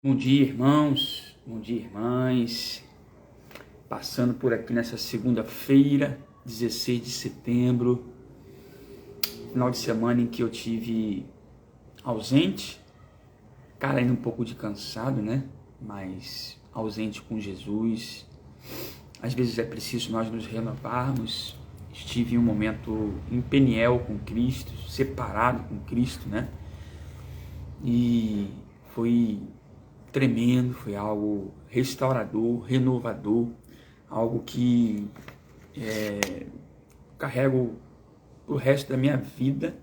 Bom dia, irmãos, bom dia, irmãs. Passando por aqui nessa segunda-feira, 16 de setembro, final de semana em que eu tive ausente, cara, ainda um pouco de cansado, né? Mas ausente com Jesus. Às vezes é preciso nós nos renovarmos. Estive em um momento em Peniel com Cristo, separado com Cristo, né? E foi tremendo, foi algo restaurador, renovador, algo que carrego o resto da minha vida,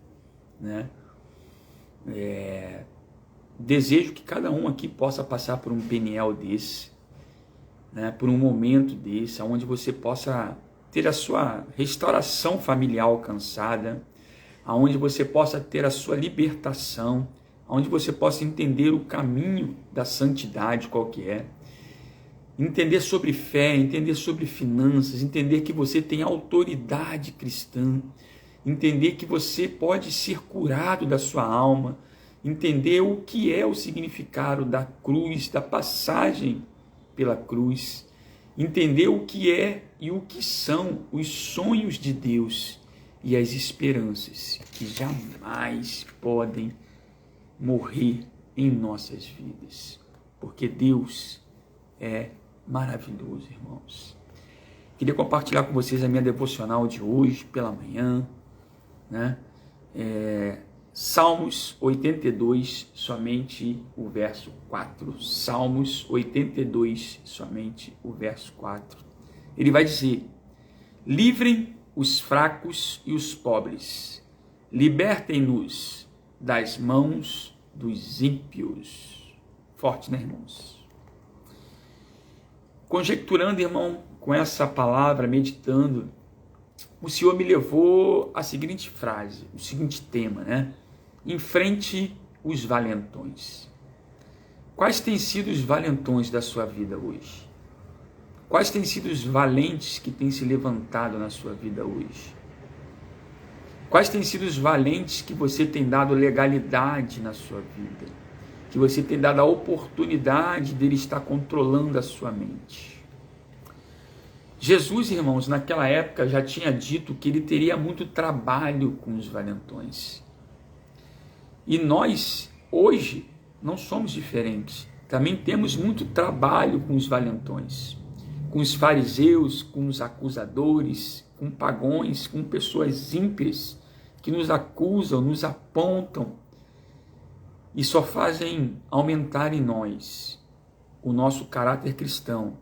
né? Desejo que cada um aqui possa passar por um Peniel desse, né? Por um momento desse, onde você possa ter a sua restauração familiar alcançada, aonde você possa ter a sua libertação, onde você possa entender o caminho da santidade qual que é, entender sobre fé, entender sobre finanças, entender que você tem autoridade cristã, entender que você pode ser curado da sua alma, entender o que é o significado da cruz, da passagem pela cruz, entender o que é e o que são os sonhos de Deus e as esperanças que jamais podem morrer em nossas vidas, porque Deus é maravilhoso, irmãos. Queria compartilhar com vocês a minha devocional de hoje, pela manhã, né? Salmos 82, somente o verso 4. Salmos 82, somente o verso 4. Ele vai dizer: livrem os fracos e os pobres, libertem-nos das mãos dos ímpios. Forte, né, irmãos? Conjecturando, irmão, com essa palavra, meditando, o Senhor me levou à seguinte frase, o seguinte tema, né? Enfrente os valentões. Quais têm sido os valentões da sua vida hoje? Quais têm sido os valentes que têm se levantado na sua vida hoje? Quais têm sido os valentes que você tem dado legalidade na sua vida? Que você tem dado a oportunidade dele estar controlando a sua mente? Jesus, irmãos, naquela época já tinha dito que ele teria muito trabalho com os valentões. E nós, hoje, não somos diferentes. Também temos muito trabalho com os valentões, com os fariseus, com os acusadores, com pagões, com pessoas ímpias que nos acusam, nos apontam e só fazem aumentar em nós o nosso caráter cristão,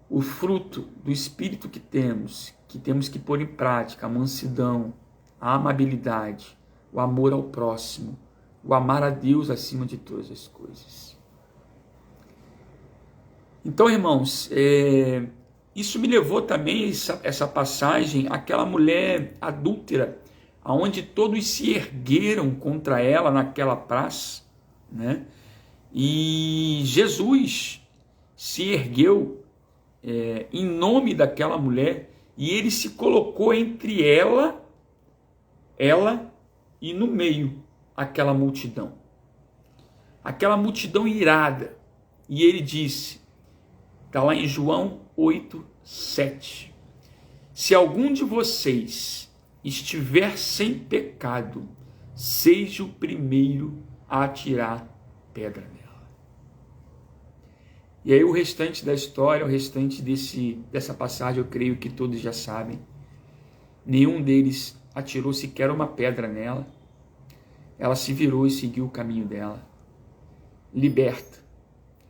o fruto do Espírito que temos que pôr em prática, a mansidão, a amabilidade, o amor ao próximo, o amar a Deus acima de todas as coisas. Então, irmãos, isso me levou também, essa passagem, àquela mulher adúltera, onde todos se ergueram contra ela naquela praça, né? E Jesus se ergueu em nome daquela mulher, e ele se colocou entre ela e no meio aquela multidão irada, e ele disse, está lá em João 8:7, se algum de vocês estiver sem pecado, seja o primeiro a atirar pedra nela. E aí o restante da história, o restante dessa passagem, eu creio que todos já sabem. Nenhum deles atirou sequer uma pedra nela. Ela se virou e seguiu o caminho dela, liberta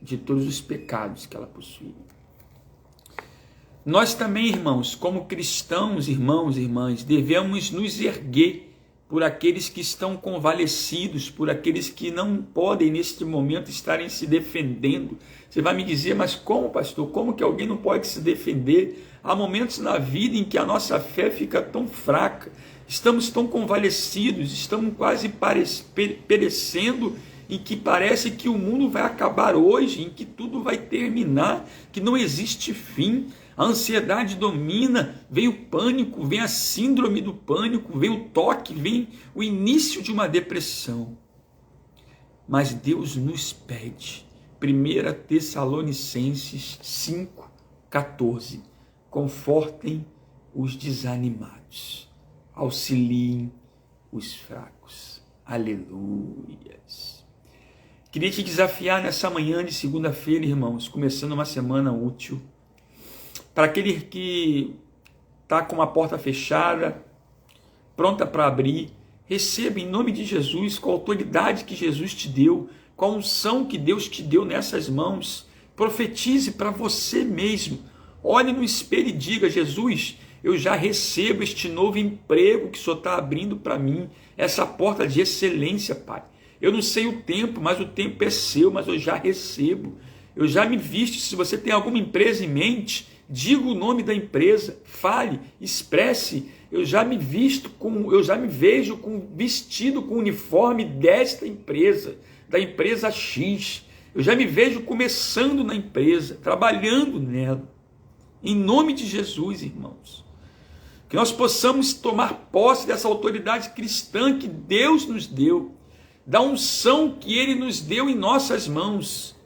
de todos os pecados que ela possuía. Nós também, irmãos, como cristãos, irmãos e irmãs, devemos nos erguer por aqueles que estão convalescidos, por aqueles que não podem neste momento estarem se defendendo. Você vai me dizer, mas como, pastor? Como que alguém não pode se defender? Há momentos na vida em que a nossa fé fica tão fraca, estamos tão convalescidos, estamos quase perecendo, em que parece que o mundo vai acabar hoje, em que tudo vai terminar, que não existe fim. A ansiedade domina, vem o pânico, vem a síndrome do pânico, vem o toque, vem o início de uma depressão. Mas Deus nos pede 1 Tessalonicenses 5,14. Confortem os desanimados, auxiliem os fracos. Aleluias. Queria te desafiar nessa manhã de segunda-feira, irmãos, começando uma semana útil, para aquele que está com uma porta fechada, pronta para abrir, receba em nome de Jesus, com a autoridade que Jesus te deu, com a unção que Deus te deu nessas mãos. Profetize para você mesmo. Olhe no espelho e diga: Jesus, eu já recebo este novo emprego que o Senhor está abrindo para mim, essa porta de excelência, Pai. Eu não sei o tempo, mas o tempo é seu, mas eu já recebo. Eu já me visto. Se você tem alguma empresa em mente, diga o nome da empresa, fale, expresse. Eu já me vejo vestido com o uniforme desta empresa, da empresa X. Eu já me vejo começando na empresa, trabalhando nela. Em nome de Jesus, irmãos. Que nós possamos tomar posse dessa autoridade cristã que Deus nos deu, da unção que Ele nos deu em nossas mãos.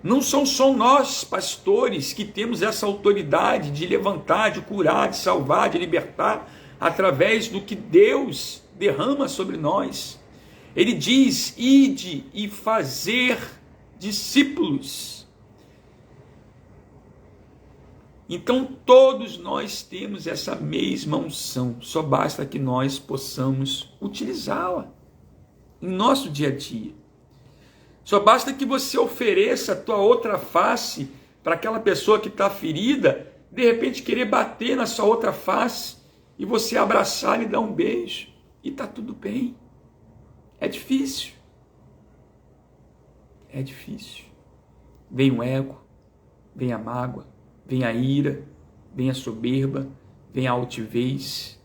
Não são só nós, pastores, que temos essa autoridade de levantar, de curar, de salvar, de libertar, através do que Deus derrama sobre nós. Ele diz: ide e fazer discípulos. Então todos nós temos essa mesma unção, só basta que nós possamos utilizá-la em nosso dia a dia. Só basta que você ofereça a tua outra face para aquela pessoa que está ferida, de repente querer bater na sua outra face e você abraçar e dar um beijo e está tudo bem. É difícil. É difícil. Vem o ego, vem a mágoa, vem a ira, vem a soberba, vem a altivez.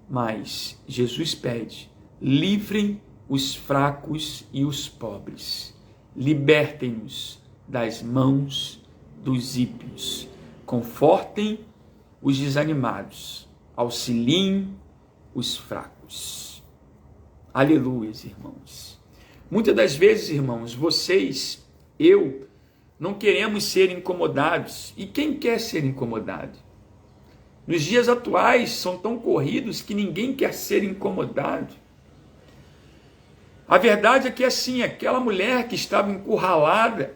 Mas Jesus pede: livrem os fracos e os pobres. Libertem-nos das mãos dos ímpios. Confortem os desanimados. Auxiliem os fracos. Aleluia, irmãos. Muitas das vezes, irmãos, vocês, eu, não queremos ser incomodados. E quem quer ser incomodado? Nos dias atuais, são tão corridos que ninguém quer ser incomodado. A verdade é que assim, aquela mulher que estava encurralada,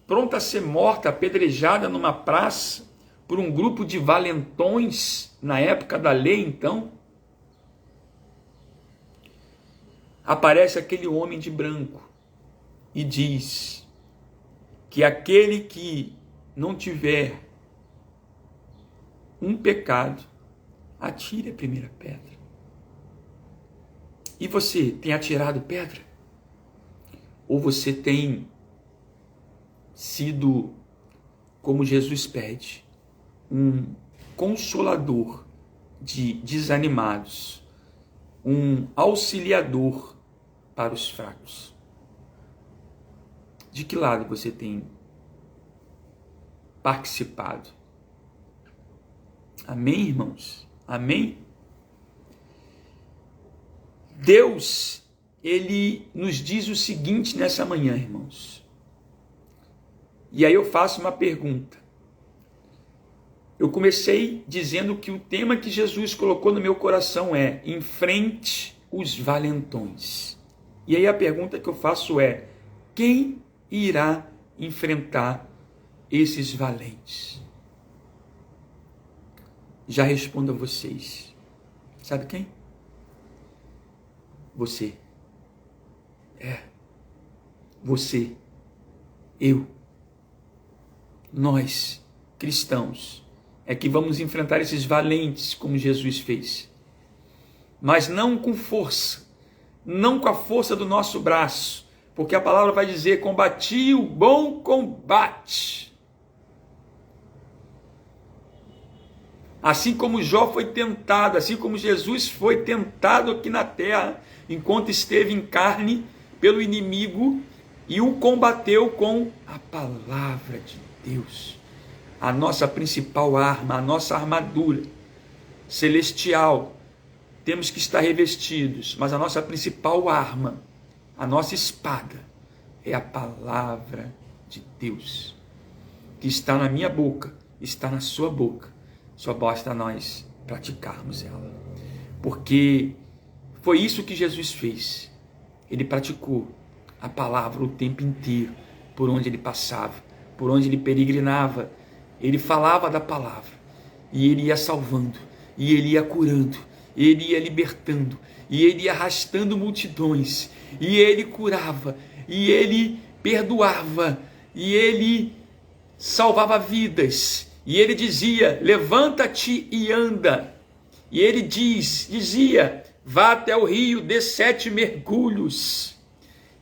pronta a ser morta, apedrejada numa praça, por um grupo de valentões, na época da lei então, aparece aquele homem de branco e diz que aquele que não tiver um pecado, atire a primeira pedra. E você tem atirado pedra? Ou você tem sido, como Jesus pede, um consolador de desanimados, um auxiliador para os fracos? De que lado você tem participado? Amém, irmãos? Amém? Deus, Ele nos diz o seguinte nessa manhã, irmãos. E aí eu faço uma pergunta. Eu comecei dizendo que o tema que Jesus colocou no meu coração é: enfrente os valentões. E aí a pergunta que eu faço é: quem irá enfrentar esses valentes? Já respondo a vocês. Sabe quem? Você. Você. Eu. Nós, cristãos, é que vamos enfrentar esses valentes como Jesus fez. Mas não com força, não com a força do nosso braço, porque a palavra vai dizer: combati o bom combate. Assim como Jó foi tentado, assim como Jesus foi tentado aqui na terra, enquanto esteve em carne pelo inimigo, e o combateu com a palavra de Deus. A nossa principal arma, a nossa armadura celestial. Temos que estar revestidos, mas a nossa principal arma, a nossa espada, é a palavra de Deus, que está na minha boca, está na sua boca, só basta nós praticarmos ela. Porque foi isso que Jesus fez. Ele praticou a palavra o tempo inteiro, por onde ele passava, por onde ele peregrinava. Ele falava da palavra, e ele ia salvando, e ele ia curando, ele ia libertando, e ele ia arrastando multidões, e ele curava, e ele perdoava, e ele salvava vidas, e ele dizia: levanta-te e anda. E ele dizia: vá até o rio, dê 7 mergulhos.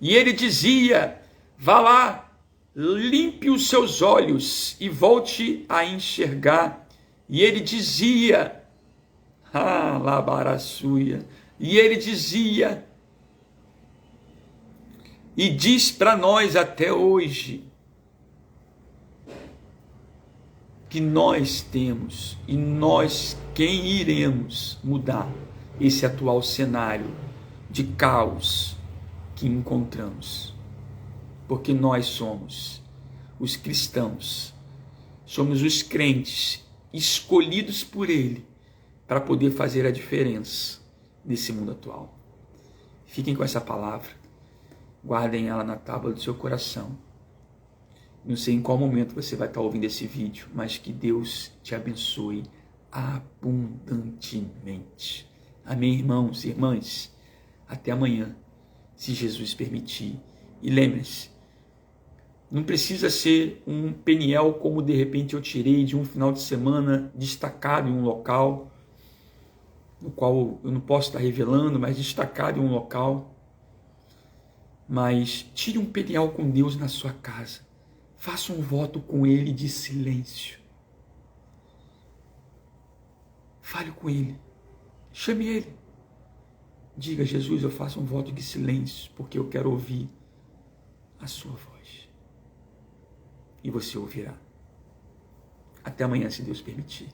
E ele dizia: vá lá, limpe os seus olhos e volte a enxergar. E ele dizia: labaraçuia. E ele dizia, e diz para nós até hoje, que nós temos, e nós quem iremos mudar esse atual cenário de caos que encontramos. Porque nós somos os cristãos, somos os crentes escolhidos por Ele para poder fazer a diferença nesse mundo atual. Fiquem com essa palavra, guardem ela na tábua do seu coração. Não sei em qual momento você vai estar ouvindo esse vídeo, mas que Deus te abençoe abundantemente. Amém, irmãos e irmãs? Até amanhã, se Jesus permitir. E lembre-se, não precisa ser um Peniel como de repente eu tirei de um final de semana destacado em um local, no qual eu não posso estar revelando, mas destacado em um local. Mas tire um Peniel com Deus na sua casa. Faça um voto com Ele de silêncio. Fale com Ele. Chame Ele. Diga: Jesus, eu faço um voto de silêncio, porque eu quero ouvir a sua voz. E você ouvirá. Até amanhã, se Deus permitir.